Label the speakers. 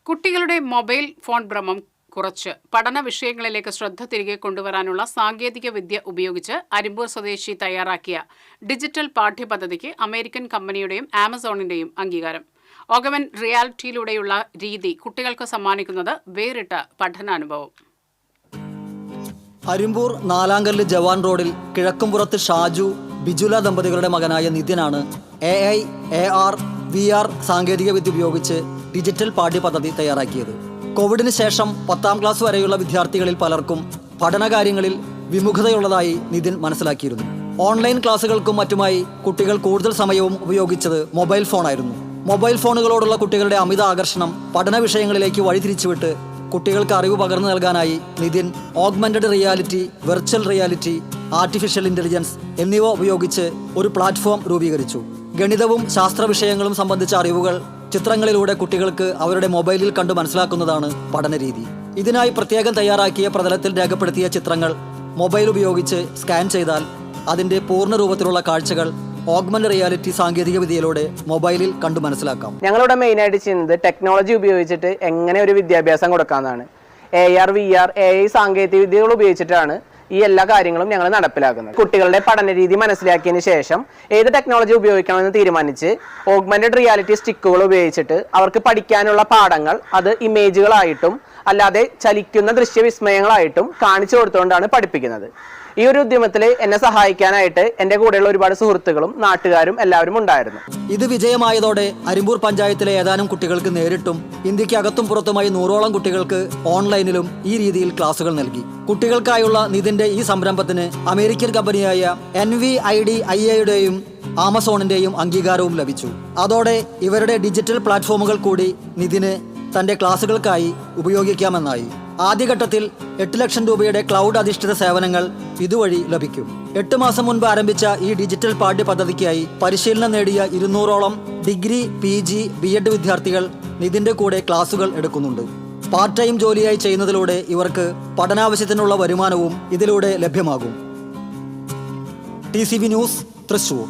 Speaker 1: കുട്ടികളുടെ mobile phone ഭ്രമം കുറച്ച് പഠന വിഷയങ്ങളിലേക്ക് ശ്രദ്ധ തിരികെ കൊണ്ടുവരാനുള്ള സാങ്കേതിക വിദ്യ ഉപയോഗിച്ച് അരിമ്പൂർ സ്വദേശി തയ്യാറാക്കിയ ഡിജിറ്റൽ പാഠ്യപദ്ധതിക്ക് അമേരിക്കൻ കമ്പനിയുടെയും ആമസോണിന്റെയും അംഗീകാരം. ഓഗ്മെന്റഡ് റിയാലിറ്റിയിലൂടെയുള്ള രീതി കുട്ടികൾക്ക് സമ്മാനിക്കുന്നത് വേറിട്ട പഠനാനുഭവം.
Speaker 2: അരിമ്പൂർ നാലാങ്കല്ല് ജവാൻ റോഡിൽ കിഴക്കുംപുറത്ത് ഷാജു ബിജുല ദമ്പതികളുടെ മകനായ നിതിനാണ് AI, AR, VR സാങ്കേതികവിദ്യ ഉപയോഗിച്ച് ഡിജിറ്റൽ പാഠ്യപദ്ധതി തയ്യാറാക്കിയത്. കോവിഡിന് ശേഷം 10ാം ക്ലാസ് വരെയുള്ള വിദ്യാർത്ഥികളിൽ പലർക്കും പഠനകാര്യങ്ങളിൽ വിമുഖതയുള്ളതായി നിതിൻ മനസ്സിലാക്കിയിരുന്നു. ഓൺലൈൻ ക്ലാസുകൾക്കും മറ്റുമായി കുട്ടികൾ കൂടുതൽ സമയവും ഉപയോഗിച്ചത് മൊബൈൽ ഫോണായിരുന്നു. മൊബൈൽ ഫോണുകളോടുള്ള കുട്ടികളുടെ അമിത ആകർഷണം പഠന വിഷയങ്ങളിലേക്ക് വഴിതിരിച്ചുവിട്ട് കുട്ടികൾക്ക് അറിവ് പകർന്നു നൽകാനായി Nithin augmented reality, virtual reality, artificial intelligence എന്നിവ ഉപയോഗിച്ച് ഒരു പ്ലാറ്റ്ഫോം രൂപീകരിച്ചു. ഗണിതവും ശാസ്ത്ര വിഷയങ്ങളും സംബന്ധിച്ച അറിവുകൾ ചിത്രങ്ങളിലൂടെ കുട്ടികൾക്ക് അവരുടെ മൊബൈലിൽ കണ്ടു മനസ്സിലാക്കുന്നതാണ് പഠനരീതി. ഇതിനായി പ്രത്യേകം തയ്യാറാക്കിയ പ്രതലത്തിൽ രേഖപ്പെടുത്തിയ ചിത്രങ്ങൾ മൊബൈൽ ഉപയോഗിച്ച് സ്കാൻ ചെയ്താൽ അതിൻ്റെ പൂർണ്ണ രൂപത്തിലുള്ള കാഴ്ചകൾ ഓഗ്മെന്റഡ് റിയാലിറ്റി സാങ്കേതിക വിദ്യയിലൂടെ മൊബൈലിൽ കണ്ടു മനസ്സിലാക്കാം.
Speaker 3: ഞങ്ങളിവിടെ മെയിനായിട്ട് ചെയ്യുന്നത് ടെക്നോളജി ഉപയോഗിച്ചിട്ട് എങ്ങനെ ഒരു വിദ്യാഭ്യാസം കൊടുക്കാമെന്നാണ്. AR, VR, AI സാങ്കേതിക വിദ്യകൾ ഉപയോഗിച്ചിട്ടാണ് ഈ എല്ലാ കാര്യങ്ങളും ഞങ്ങൾ നടപ്പിലാക്കുന്നത്. കുട്ടികളുടെ പഠന രീതി മനസ്സിലാക്കിയതിന് ശേഷം ഏത് ടെക്നോളജി ഉപയോഗിക്കണമെന്ന് തീരുമാനിച്ച് ഓഗ്മെന്റഡ് റിയാലിറ്റി സ്റ്റിക്കുകൾ ഉപയോഗിച്ചിട്ട് അവർക്ക് പഠിക്കാനുള്ള പാഠങ്ങൾ അത് ഇമേജുകളായിട്ടും അല്ലാതെ ചലിക്കുന്ന ദൃശ്യവിസ്മയങ്ങളായിട്ടും കാണിച്ചു കൊടുത്തുകൊണ്ടാണ് പഠിപ്പിക്കുന്നത്. ഈ ഒരു ഉദ്യമത്തിൽ എന്നെ സഹായിക്കാനായിട്ട് എൻ്റെ കൂടെയുള്ള ഒരുപാട് സുഹൃത്തുക്കളും നാട്ടുകാരും എല്ലാവരും ഉണ്ടായിരുന്നു.
Speaker 2: ഇത് വിജയമായതോടെ അരിമ്പൂർ പഞ്ചായത്തിലെ ഏതാനും കുട്ടികൾക്ക് നേരിട്ടും ഇന്ത്യക്ക് അകത്തും പുറത്തുമായി 100ഓളം കുട്ടികൾക്ക് ഓൺലൈനിലും ഈ രീതിയിൽ ക്ലാസുകൾ നൽകി. കുട്ടികൾക്കായുള്ള നിതിന്റെ ഈ സംരംഭത്തിന് അമേരിക്കൻ കമ്പനിയായ NVIDIA-യുടെയും ആമസോണിന്റെയും അംഗീകാരവും ലഭിച്ചു. അതോടെ ഇവരുടെ ഡിജിറ്റൽ പ്ലാറ്റ്ഫോമുകൾ കൂടി നിതിന് തന്റെ ക്ലാസുകൾക്കായി ഉപയോഗിക്കാമെന്നായി. ആദ്യഘട്ടത്തിൽ 8 ലക്ഷം രൂപയുടെ ക്ലൗഡ് അധിഷ്ഠിത സേവനങ്ങൾ ഇതുവഴി ലഭിക്കും. 8 മാസം മുൻപ് ആരംഭിച്ച ഈ ഡിജിറ്റൽ പാഠ്യപദ്ധതിക്കായി പരിശീലനം നേടിയ 200ഓളം ഡിഗ്രി, PG, BEd വിദ്യാർത്ഥികൾ നിതിന്റെ കൂടെ ക്ലാസുകൾ എടുക്കുന്നുണ്ട്. പാർട്ട് ടൈം ജോലിയായി ചെയ്യുന്നതിലൂടെ ഇവർക്ക് പഠനാവശ്യത്തിനുള്ള വരുമാനവും ഇതിലൂടെ ലഭ്യമാകും. TCV news, Thrissur.